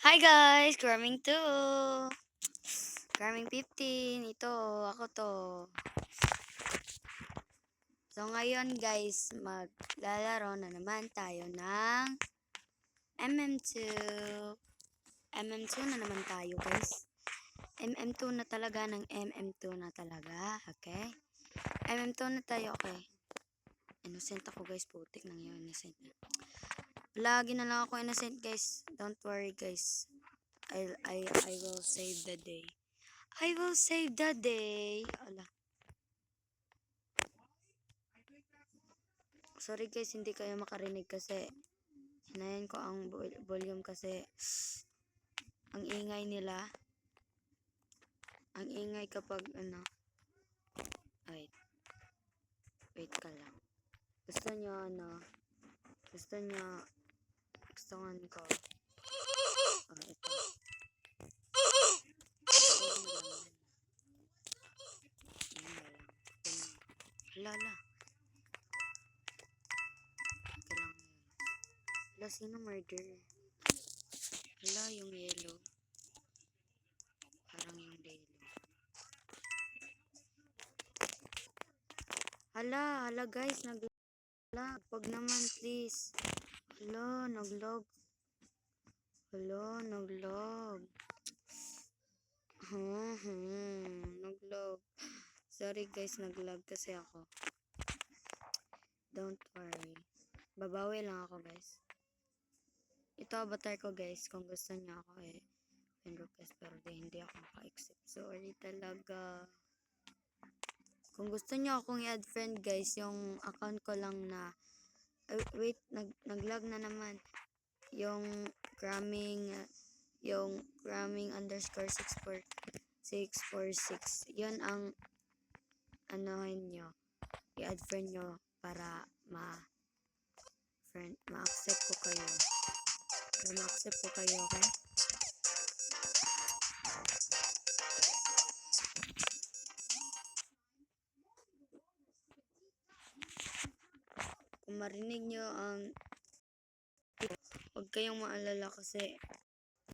Hi guys! Gramming 2! Gramming 15! Ito, ako to. So ngayon guys, maglalaro na naman tayo ng MM2. MM2 na naman tayo guys. MM2 na talaga ng MM2 na talaga. Okay? MM2 na tayo, okay. Innocent ako guys, putik nang yun. Innocent na. Lagi na lang ako innocent guys. Don't worry guys. I will save the day. I will save the day. Ala. Sorry guys, hindi kayo makarinig kasi hinayan ko ang volume kasi ang ingay nila. Ang ingay kapag ano. Wait. Wait ka lang. Gusto nyo ano. Gustuhan ko. Oh, ito. Lala. Ito lang yun. Hala, sino murder? Hala, yung yellow. Parang yung yellow. Hala guys, nag-lag. Wag naman please. Hala, nag-log. Nag-log. Sorry guys, nag-lag kasi ako. Don't worry. Babawi lang ako guys. Ito avatar ko guys. Kung gusto niyo ako friend request pero hindi ako maka-accept. Sorry talaga. Kung gusto niyo akong i-add friend guys, yung account ko lang na wait, nag-lag na naman. Yung gramming underscore 646. Yun ang anohin nyo. I-add friend nyo para ma-accept ko kayo. Okay? Kung marinig nyo ang huwag kayong maalala kasi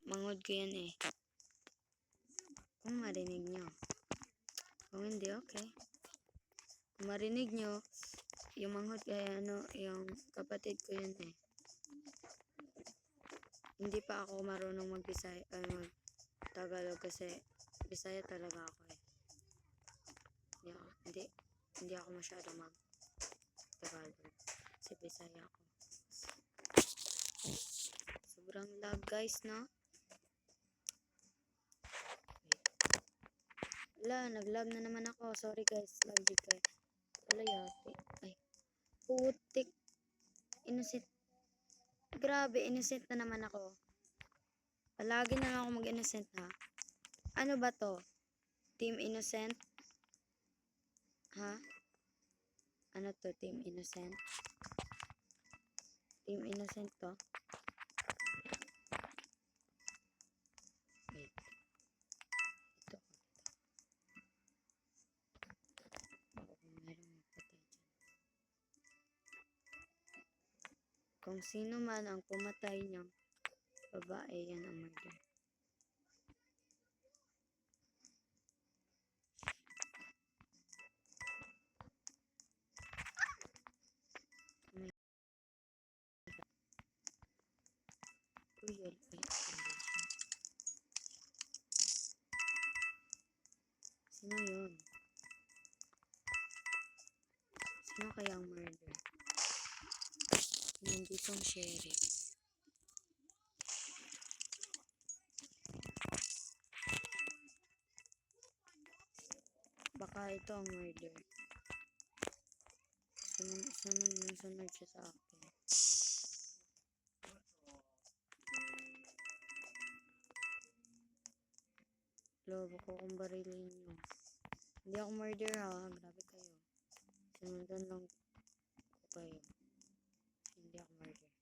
mangod ko yan eh. Kung marinig nyo. Kung hindi, okay. Kung marinig nyo, yung manghod kaya yung kapatid ko yun eh. Hindi pa ako marunong mag-Tagalog kasi Bisaya talaga ako eh. Hindi ako masyado mag-Tagalog. Kasi Bisaya ako. Sobrang lag guys, no? Wala, nag-lag na naman ako. Sorry guys, lag di kayo. Wala yate. Ay, putik. Innocent. Grabe, innocent na naman ako. Palagi na lang ako mag-innocent ha. Ano ba to? Team Innocent? Ha? Ano to? Team Innocent? Team Innocent to? Wait. Ito. Baka kung meron magpatay dyan. Kung sino man ang pumatay niyang babae, yan ang murder. Sino yun? Sino kaya ang murder? Nandito ang sheriff. Baka ito ang murder. Sunod siya sa akin. Lobo ko kung barilin nyo. Hindi ako murder ha. Grabe kayo. Sunundan lang ko kayo. Hindi ako murder.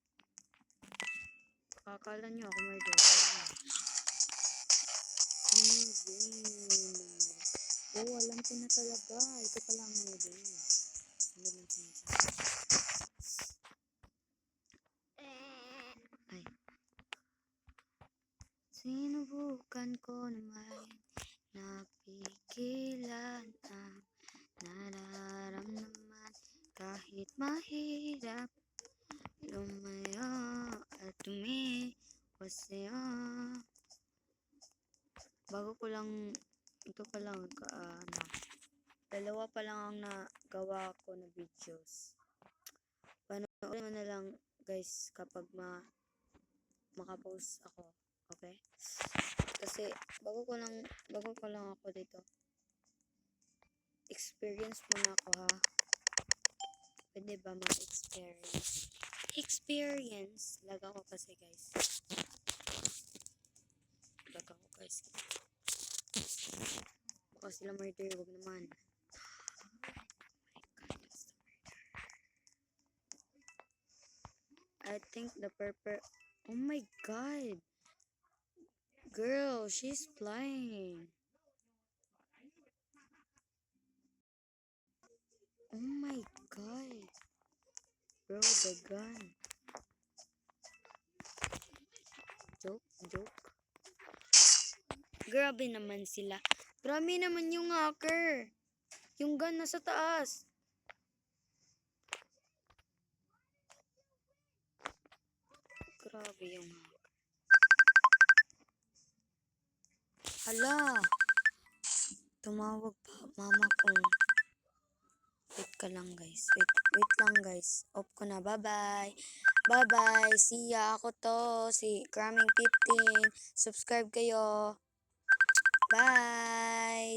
Kakala nyo ako murder. Oh, alam ko na talaga. Ito pala ang murder. Hindi man sinasabi. Ay. Sinubukan ko naman napigilan ang nararamdaman kahit mahirap lumayo at tumiwas sa'yo. Bago ko lang, ito pa lang, dalawa pa lang ang nagawa ko na videos. Panoorin mo na lang guys kapag makapost ako. Okay? Kasi bago ko lang ako dito. Experience muna ako ha. Pwede ba mag-experience? Experience. Lag ako kasi guys. Lag ako guys. Baka sila murder. Huwag naman. I think the purple. Oh my god. Girl, she's flying. Oh my god. Bro, the gun. Joke. Grabe naman sila. Grabe naman yung hacker. Yung gun nasa taas. Grabe yung hacker. Hala. Tumawag pa mama ko. Wait ka lang guys. Wait lang guys. Off ko na. Bye-bye. Bye-bye. See ya. Ako to. Si Cramming 15. Subscribe kayo. Bye.